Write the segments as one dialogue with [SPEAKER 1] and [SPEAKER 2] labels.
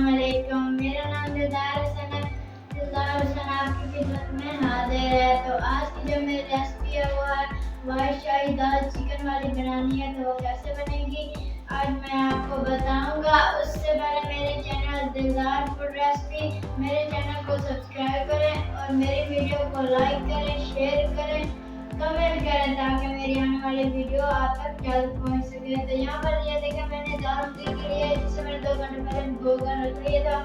[SPEAKER 1] अस्सलाम वालेकुम। मेरा नाम दिलदार हुसैन है। दिलदार हुसैन आपकी खिदमत में हाजिर है। तो आज की जो मेरी रेसिपी है वो है वाइट शाही दाल चिकन वाली बनानी है। तो वो कैसे बनेगी आज मैं आपको बताऊंगा। उससे पहले मेरे चैनल दिलदार फूड रेसिपी मेरे चैनल को सब्सक्राइब करें और मेरी वीडियो को लाइक करें, शेयर करें, कमेंट करें ताकि मेरी आने वाली वीडियो आप तक जल्द पहुंच सके। तो यहाँ पर ये देखें मैंने दाल के लिए जिसे मैंने 2 घंटे पहले भिगो कर रख लिया था।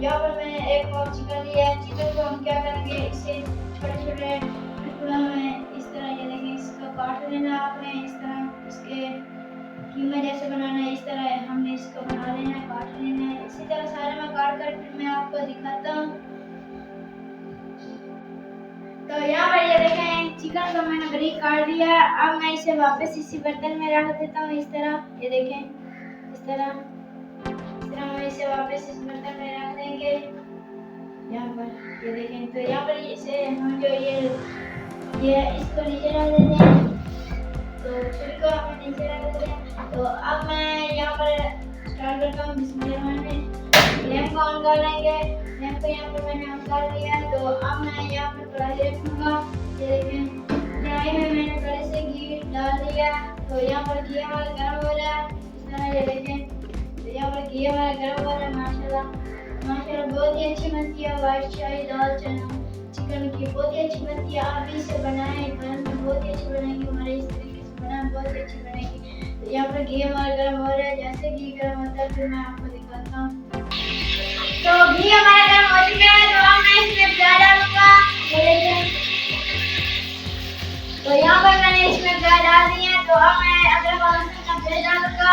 [SPEAKER 1] यहाँ पर मैंने एक पाव चिकन लिया है। चिकन को हम क्या करेंगे, इसे छोटे छोटे टुकड़ों में इस तरह ये देखें इसको काट लेना आपने। इस तरह इसके कीमा जैसे बनाना है, इस तरह हमने इसको बना लेना है, काट लेना है। इसी तरह सारे मैं काट कर फिर मैं आपको दिखाता हूँ। तो यहाँ पर ये देखें चिकन को मैंने बारीक काट दिया है। अब मैं इसे वापस इसी बर्तन में रख देता हूँ। इस तरह ये देखें इस तरह हम इसे वापस इस बर्तन में रख देंगे। यहाँ पर ये देखें तो यहाँ पर इसे हम जो ये इसको नीचे रख देते हैं। तो छुरी को हमने नीचे रख देते हैं। तो अब मैं यहाँ पर स्टार्ट करता हूँ। बिस्मिल्लाह लैंप को ऑन कर लेंगे। लैंप को यहाँ पर मैंने ऑन कर लिया है। तो अब मैं यहाँ पर कढ़ाई रखूँगा। ये देखें कढ़ाई में मैंने कढ़ाई से घी डाल दिया। तो यहाँ पर घी हमारा गर्म हो रहा है। इस तरह ये देखें तो यहाँ पर घी हमारा गर्म हो रहा है। माशाल्लाह माशाल्लाह बहुत ही अच्छी बनती है वाइट शाही दाल चिकन की, बहुत ही अच्छी बनती है। आप भी इसे बनाएं, घर में बहुत ही अच्छी बनेगी। हमारे इस तरीके से बनाएं बहुत ही अच्छी बनेगी। तो यहाँ पर घी हमारा गर्म हो रहा है। जैसे घी गर्म होता है फिर मैं आपको दिखाता हूँ। तो घी हमारा गर्म हो चुका है। तो अब मैं इसमें प्याज डालूंगा। तो यहाँ पर मैंने इसमें प्याज डाल दिए हैं। तो अब मैं अदरक और लहसुन का पेस्ट डालूंगा।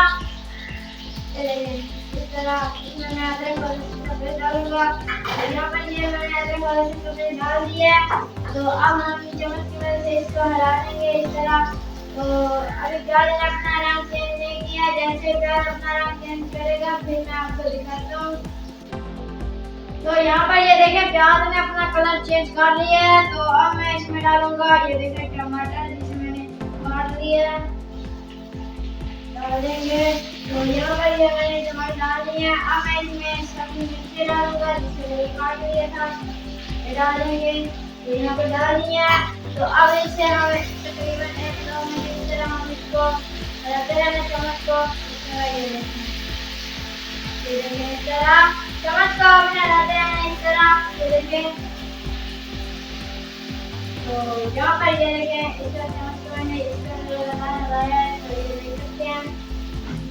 [SPEAKER 1] इस तरह इसमें मैं अदरक और लहसुन का पेस्ट डालूंगा। तो यहाँ पर ये मैंने अदरक और लहसुन का पेस्ट डाल दिया है। तो अब हम चम्मच की मदद से इसको हिला देंगे इस तरह। तो अभी प्याज ने अपना रंग चेंज नहीं किया। जैसे प्याज अपना रंग चेंज करेगा फिर मैं आपको दिखाता हूँ। तो यहाँ पर ये देखें प्याज ने अपना कलर चेंज कर लिया है। तो अब मैं इसमें डालूंगा ये देखें टमाटर जिसे मैंने काट लिया है, डाल देंगे। तो यहाँ पर ये मैंने टमाटर डाल दिए हैं। अब मैं इसमें सब्जी मिर्ची डालूंगा जिसे मैंने काट लिया था, ये डाल देंगे। तो यहाँ पर डाल दिया है। तो अब इसे हम तकरीबन 1-2 मिनट इस तरह हम इसको चलाते रहना चम्मच को। इस तरह ये देखें इस तरह चम्मच को अपने हलाते हैं इस तरह ये देखें। तो यहाँ पर ये देखें इस तरह चम्मच को मैंने इस तरह लगाया है। तो ये देख सकते हैं।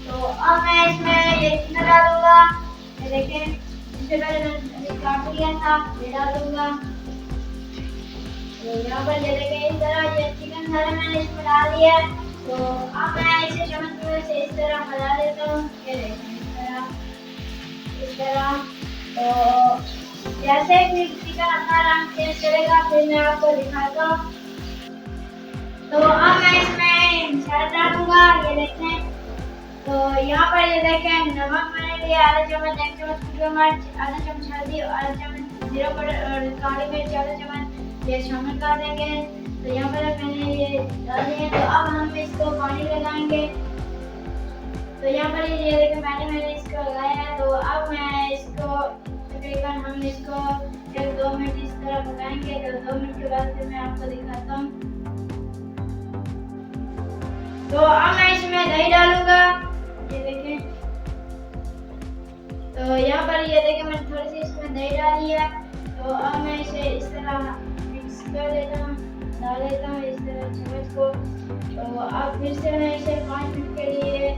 [SPEAKER 1] तो अब मैं इसमें ये चिकन डालूंगा। ये देखें इससे पहले मैंने काट लिया था, ये डाल दूंगा। तो यहाँ पर ये देखें इस तरह ये चिकन सारा मैंने इसमें डाल दिया है। तो अब मैं इसे चम्मच की मदद से इस तरह मिला देता हूँ। ये देखें इस तरह। तो जैसे ही चिकन अपना रंग चेंज करेगा फिर मैं आपको दिखाता हूँ। तो अब मैं इसमें मसाला डालूंगा। ये देखें तो यहाँ पर ये देखें नमक मैंने लिया आधा चम्मच, 1 चम्मच कुटी मिर्च, आधा चम्मच हल्दी और आधा चम्मच जीरा पाउडर और काली मिर्च आधा चम्मच ये शामिल कर देंगे। तो यहाँ पर मैंने ये डाल दिए। तो अब हम इसको पानी लगाएंगे। तो यहाँ पर ये देखें मैंने इसको लगाया है। तो अब मैं इसको तकरीबन हम इसको 1-2 मिनट इस तरह पकाएंगे। तो 2 मिनट के बाद फिर मैं आपको दिखाता हूँ। तो अब मैं इसमें दही डालूंगा। ये देखें तो यहाँ पर ये देखें मैंने थोड़ी सी इसमें दही डाली है। तो अब मैं इसे इस तरह मिक्स कर देता हूँ, डाल देता हूँ इस तरह चम्मच को। तो अब फिर से मैं इसे 5 मिनट के लिए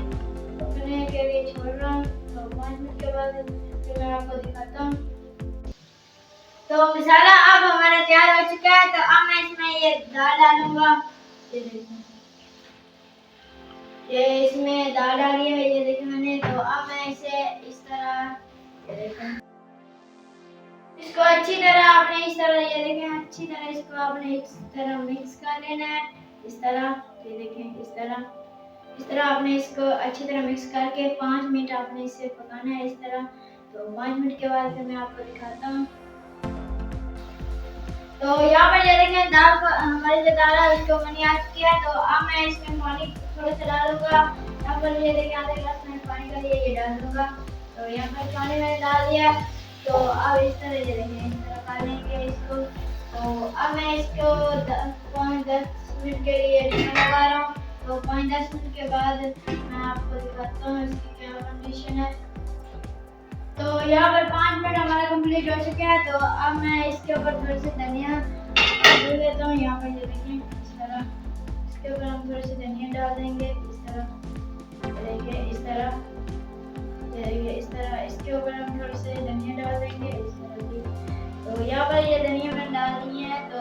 [SPEAKER 1] के लिए छोड़ रहा हूँ। तो 5 मिनट के बाद फिर मैं आपको दिखाता हूँ। तो मसाला अब हमारा तैयार हो चुका है। तो अब मैं इसमें ये दाल डालूंगा। ये देखिए ये इसमें दाल डाली है ये देखिए मैंने। तो अब मैं इसे इस तरह ये देखें इसको अच्छी तरह आपने इस तरह ये देखें अच्छी तरह इसको आपने इस तरह मिक्स कर लेना है। इस तरह ये देखें इस तरह आपने इसको अच्छी तरह मिक्स करके 5 मिनट आपने इसे पकाना है इस तरह। तो 5 मिनट के बाद फिर मैं आपको दिखाता हूँ। तो यहाँ पर ये देखें दाल को हमारी जो दाल है उसको मैंने ऐड किया। तो अब मैं इसमें पानी थोड़ा सा डालूंगा। यहाँ पर ये देखें आधे गिलास मैंने पानी का लिया ये डाल दूंगा। तो यहाँ पर पानी मैंने डाल दिया। तो अब इस तरह ये देखें, इस तरह कर लेंगे इसको। तो अब मैं इसको 5-10 मिनट के लिए ढकना लगा रहा हूँ। तो 5-10 मिनट के बाद मैं आपको दिखाता हूँ इसकी क्या कंडीशन है। तो यहाँ पर 5 मिनट हमारा कंप्लीट हो चुके हैं। तो अब मैं इसके ऊपर थोड़ी सी धनिया डाल देता हूँ। यहाँ पर ये देखें इस तरह, इसके ऊपर हम थोड़ी सी धनिया डाल देंगे इस तरह, देखिए इस तरह, देखिए इस तरह, इसके ऊपर हम थोड़ी सी धनिया डाल देंगे इस तरह की। तो यहाँ पर ये धनिया मैंने डाल दी है। तो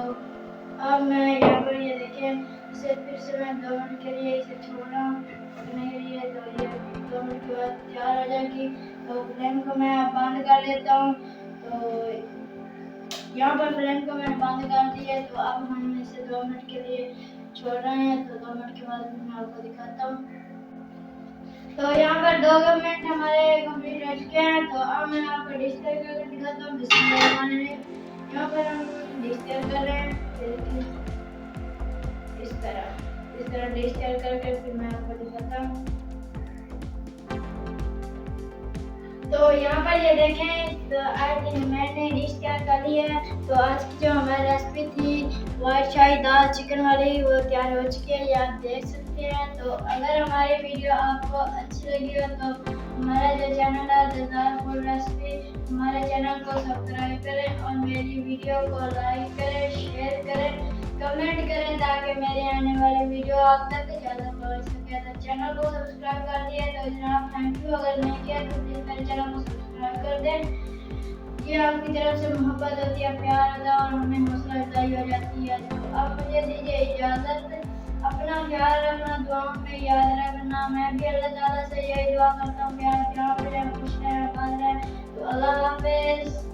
[SPEAKER 1] अब मैं यहाँ पर ये देखें, इसे फिर से मैं 2 मिनट के लिए इसे छोड़ रहा हूँ पकने के लिए। तो ये 2 मिनट के बाद तैयार हो जाएगी। तो फ्लेम को मैं बंद कर लेता हूँ। तो यहाँ पर फ्लेम को मैंने बंद कर दिया। तो अब हम इसे 2 मिनट के लिए छोड़ रहे हैं। तो 2 मिनट के बाद मैं आपको दिखाता हूँ। तो यहाँ पर 2 मिनट हमारे कंप्लीट हो चुके हैं। तो अब मैं आपको डिश तैयार करके दिखाता हूँ। यहाँ पर हम डिश तैयार कर रहे हैं, इस तरह डिश तैयार करके फिर मैं आपको दिखाता हूँ। तो यहाँ पर ये देखें, तो आज मैंने डिश तैयार कर ली है। तो आज की जो हमारी रेसिपी थी वाइट शाही दाल चिकन वाली, वो तैयार हो चुकी है, ये आप देख सकते हैं। तो अगर हमारी वीडियो आपको अच्छी लगी हो तो हमारा जो चैनल है ज़ेदार फूड रेसिपी, हमारे चैनल को सब्सक्राइब करें और मेरी वीडियो को लाइक करें, शेयर करें, कमेंट करें, ताकि मेरे आने वाली वीडियो आप तक ज़्यादा पहुँच सके। तो चैनल को सब्सक्राइब कर दिया तो जनाब थैंक यू। अगर नहीं किया तो प्लीज़ मेरे चैनल को सब्सक्राइब कर दें। ये आपकी तरफ से मोहब्बत होती है, प्यार होता है और हमें हौसला अफजाई हो जाती है। तो अब मुझे दीजिए इजाज़त, अपना ख्याल रखना, दुआओं में याद रखना। मैं भी अल्लाह ताला से यही दुआ करता हूँ कि आप यहाँ पे खुश रहें, आबाद रहें। तो अल्लाह हाफ़िज़।